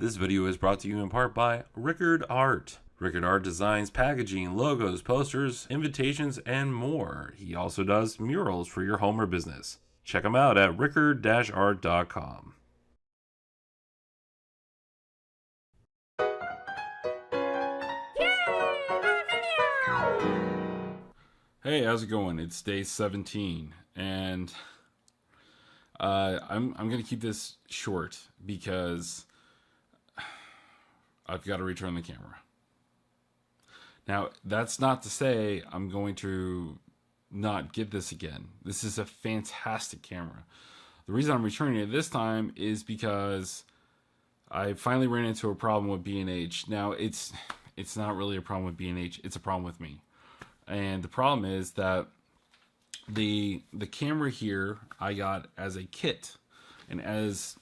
This video is brought to you in part by Rickard Art. Rickard Art designs packaging, logos, posters, invitations, and more. He also does murals for your home or business. Check him out at rickard-art.com. Hey, how's it going? It's day 17, and I'm gonna keep this short because I've got to return the camera. Now, that's not to say I'm going to not get this again. This is a fantastic camera. The reason I'm returning it this time is because I finally ran into a problem with B&H. Now, it's not really a problem with B&H. It's a problem with me. And the problem is that the camera here I got as a kit. And as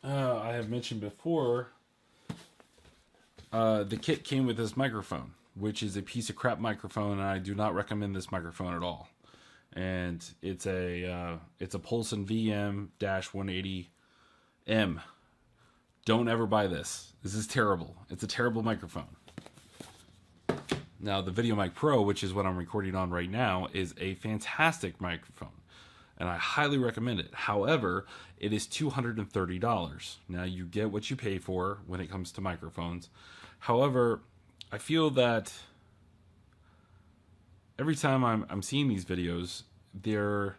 I have mentioned before, the kit came with this microphone, which is a piece of crap microphone, and I do not recommend this microphone at all. And it's a Pulson VM-180M. Don't ever buy this. This is terrible. It's a terrible microphone. Now, the VideoMic Pro, which is what I'm recording on right now, is a fantastic microphone, and I highly recommend it. However, it is $230. Now, you get what you pay for when it comes to microphones. However, I feel that every time I'm seeing these videos, they're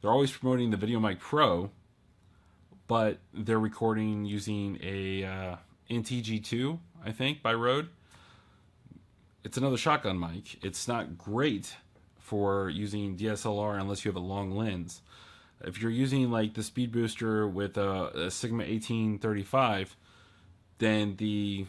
always promoting the VideoMic Pro, but they're recording using a NTG2, I think, by Rode. It's another shotgun mic. It's not great for using DSLR unless you have a long lens. If you're using like the speed booster with a Sigma 1835, then the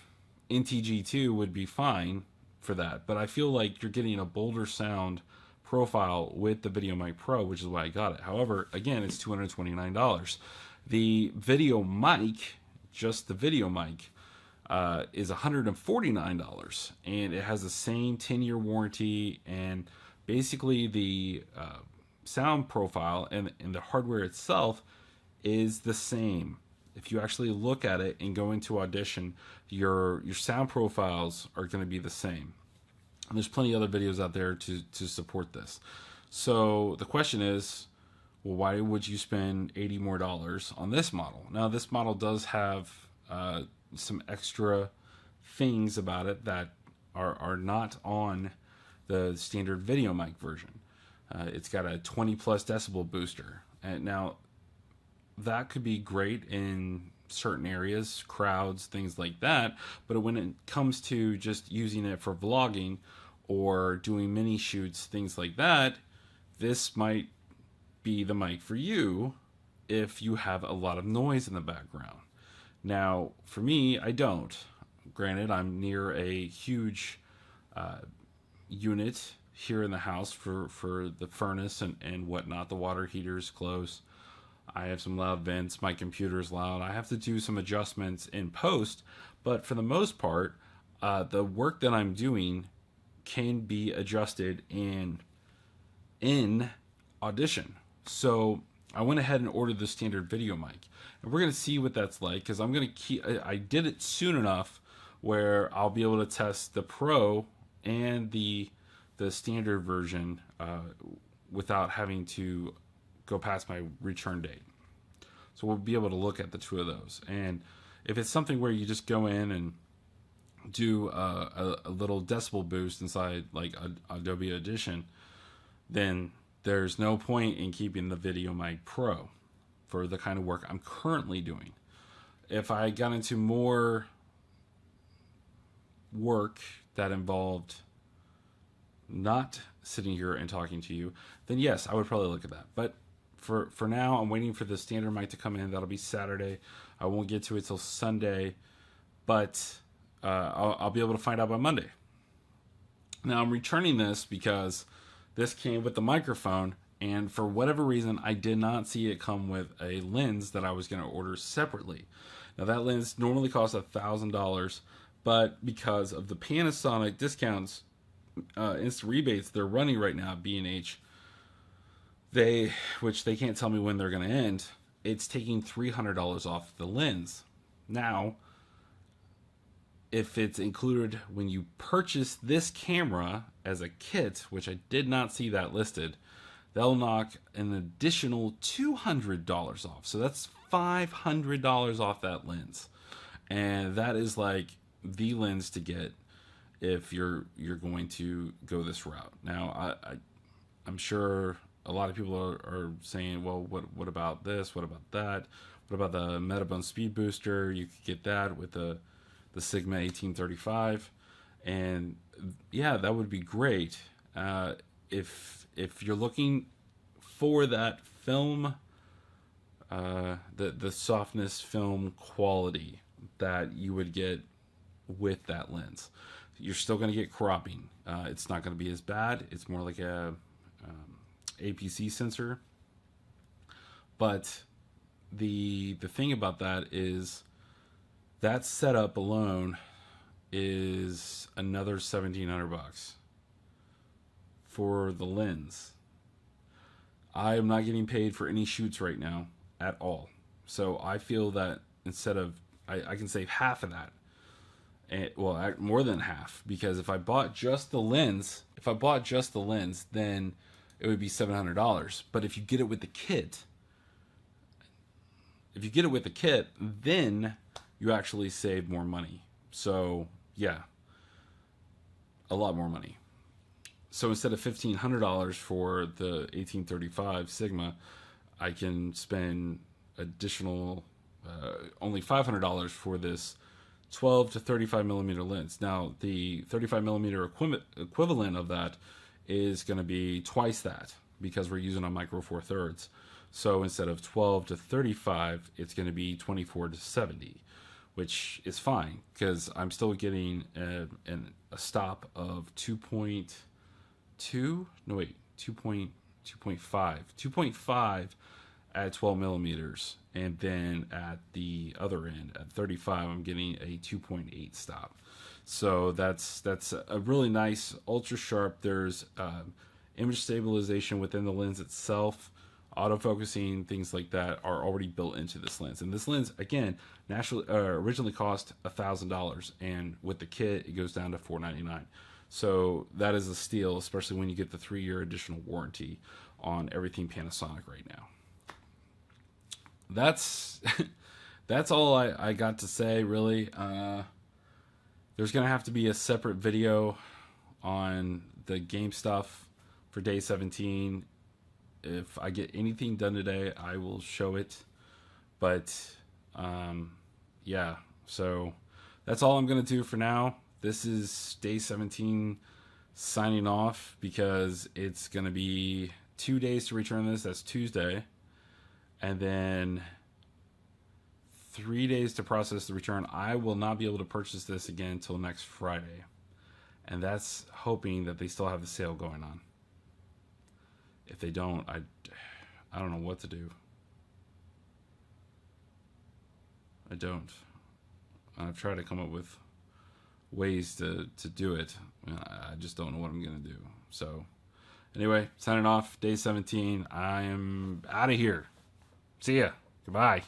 NTG2 would be fine for that. But I feel like you're getting a bolder sound profile with the VideoMic Pro, which is why I got it. However, again, it's $229. The video mic, just the video mic, is $149, and it has the same 10-year warranty, and basically the sound profile and the hardware itself is the same. If you actually look at it and go into Audition, your sound profiles are going to be the same. And there's plenty of other videos out there to support this. So the question is, well, why would you spend $80 more on this model? Now, this model does have some extra things about it that are not on the standard video mic version. It's got a 20 plus decibel booster, and now that could be great in certain areas, crowds, things like that, but when it comes to just using it for vlogging or doing mini shoots, things like that, this might be the mic for you if you have a lot of noise in the background. Now, for me, I don't. Granted, I'm near a huge unit here in the house for the furnace and whatnot. The water heater's close. I have some loud vents. My computer's loud. I have to do some adjustments in post, but for the most part, the work that I'm doing can be adjusted in Audition. So I went ahead and ordered the standard video mic, and we're going to see what that's like, because I'm going to I did it soon enough where I'll be able to test the Pro and the standard version without having to go past my return date. So we'll be able to look at the two of those. And if it's something where you just go in and do a little decibel boost inside like Adobe Audition, then there's no point in keeping the VideoMic Pro for the kind of work I'm currently doing. If I got into more work that involved not sitting here and talking to you, then yes, I would probably look at that. But for now, I'm waiting for the standard mic to come in. That'll be Saturday. I won't get to it till Sunday, but I'll be able to find out by Monday. Now, I'm returning this because this came with the microphone, and for whatever reason, I did not see it come with a lens that I was going to order separately. Now, that lens normally costs $1,000, but because of the Panasonic discounts, instant rebates they're running right now at B&H, which they can't tell me when they're going to end, it's taking $300 off the lens. Now, if it's included when you purchase this camera as a kit, which I did not see that listed, they'll knock an additional $200 off. So that's $500 off that lens. And that is like the lens to get if you're going to go this route. Now, I'm sure a lot of people are saying, well, what about this? What about that? What about the Metabone Speed Booster? You could get that with the Sigma 1835. And yeah, that would be great. If you're looking for that film, the softness film quality that you would get with that lens, you're still going to get cropping. It's not going to be as bad. It's more like a APC sensor. But the thing about that is that setup alone is another $1,700 for the lens. I am not getting paid for any shoots right now at all. So I feel that instead of, I can save half of that. And, well, more than half, because if I bought just the lens, then it would be $700. But if you get it with the kit, then you actually save more money. So yeah, a lot more money. So instead of $1,500 for the 1835 Sigma, I can spend additional only $500 for this 12 to 35 millimeter lens. Now, the 35 millimeter equivalent of that is going to be twice that, because we're using a micro four thirds. So instead of 12 to 35, it's going to be 24 to 70, which is fine because I'm still getting a stop of 2.5 at 12 millimeters, and then at the other end at 35 I'm getting a 2.8 stop. So that's a really nice ultra sharp. There's image stabilization within the lens itself. Autofocusing, things like that are already built into this lens. And this lens, again, originally cost $1,000, and with the kit it goes down to $499. So that is a steal, especially when you get the 3-year additional warranty on everything Panasonic right now. That's all I got to say, really. There's going to have to be a separate video on the game stuff for day 17. If I get anything done today, I will show it. But, yeah. So, that's all I'm going to do for now. This is day 17 signing off, because it's going to be 2 days to return this. That's Tuesday. And then 3 days to process the return. I will not be able to purchase this again until next Friday. And that's hoping that they still have the sale going on. If they don't, I don't know what to do. I don't. I've tried to come up with ways to do it. I just don't know what I'm going to do. So, anyway, signing off, day 17. I am out of here. See ya. Goodbye.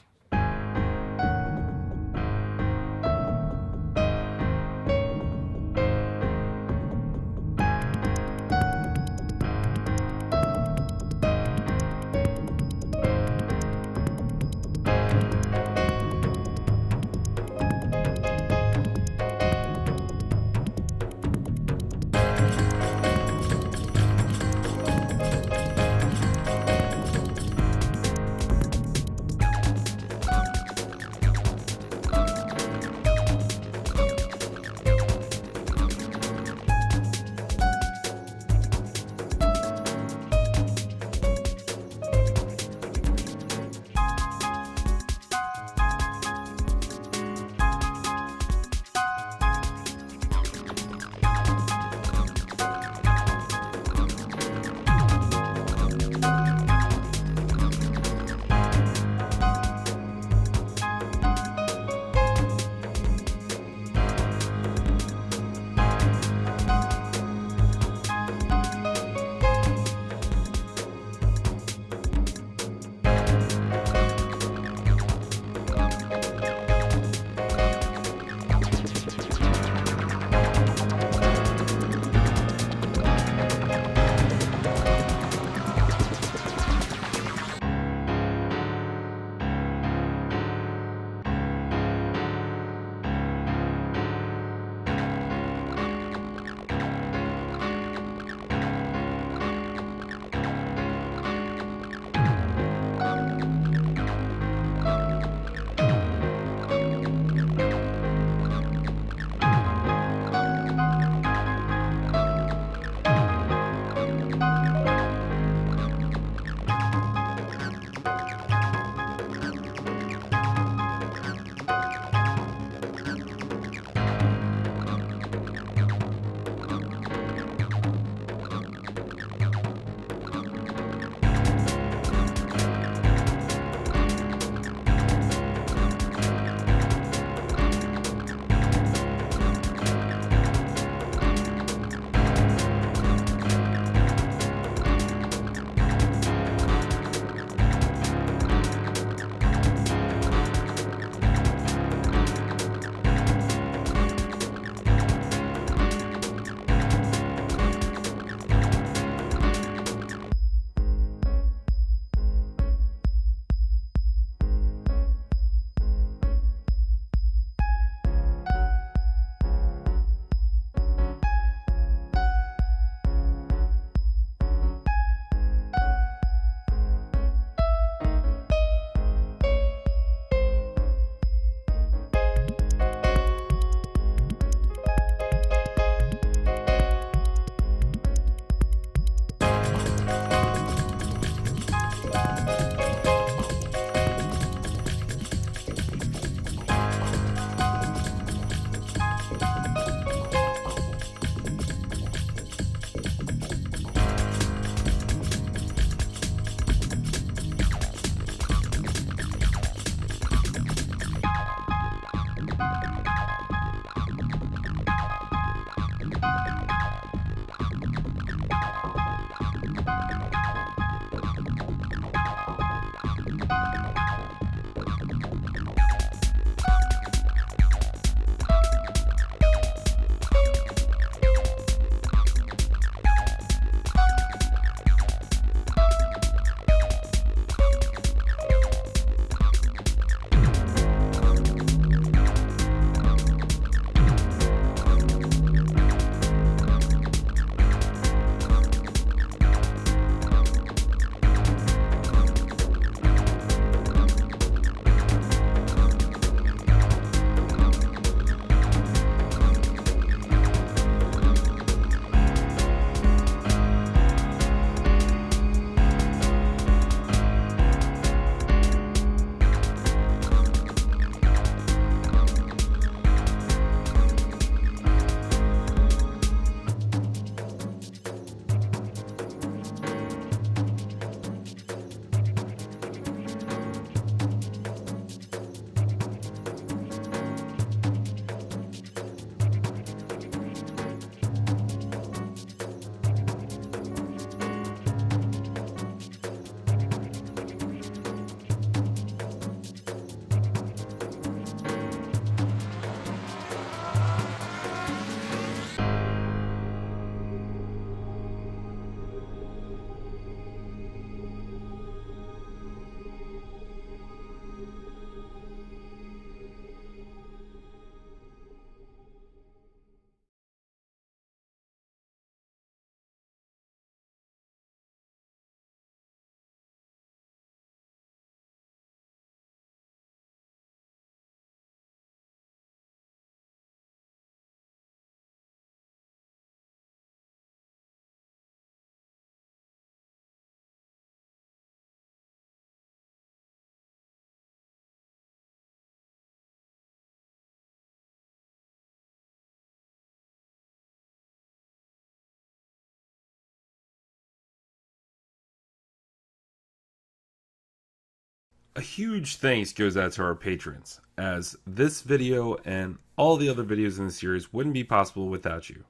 A huge thanks goes out to our patrons, as this video and all the other videos in the series wouldn't be possible without you.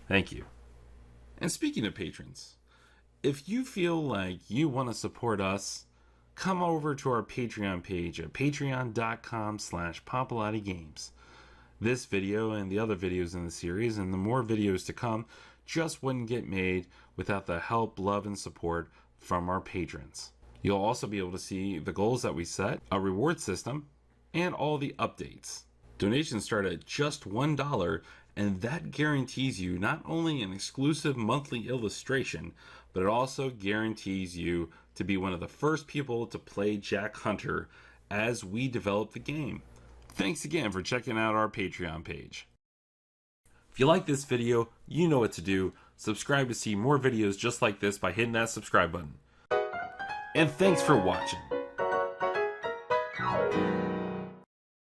Thank you. And speaking of patrons, if you feel like you want to support us, come over to our Patreon page at patreon.com/PopulatiGames. This video and the other videos in the series and the more videos to come just wouldn't get made without the help, love, and support from our patrons. You'll also be able to see the goals that we set, a reward system, and all the updates. Donations start at just $1, and that guarantees you not only an exclusive monthly illustration, but it also guarantees you to be one of the first people to play Jack Hunter as we develop the game. Thanks again for checking out our Patreon page. If you like this video, you know what to do. Subscribe to see more videos just like this by hitting that subscribe button. And thanks for watching.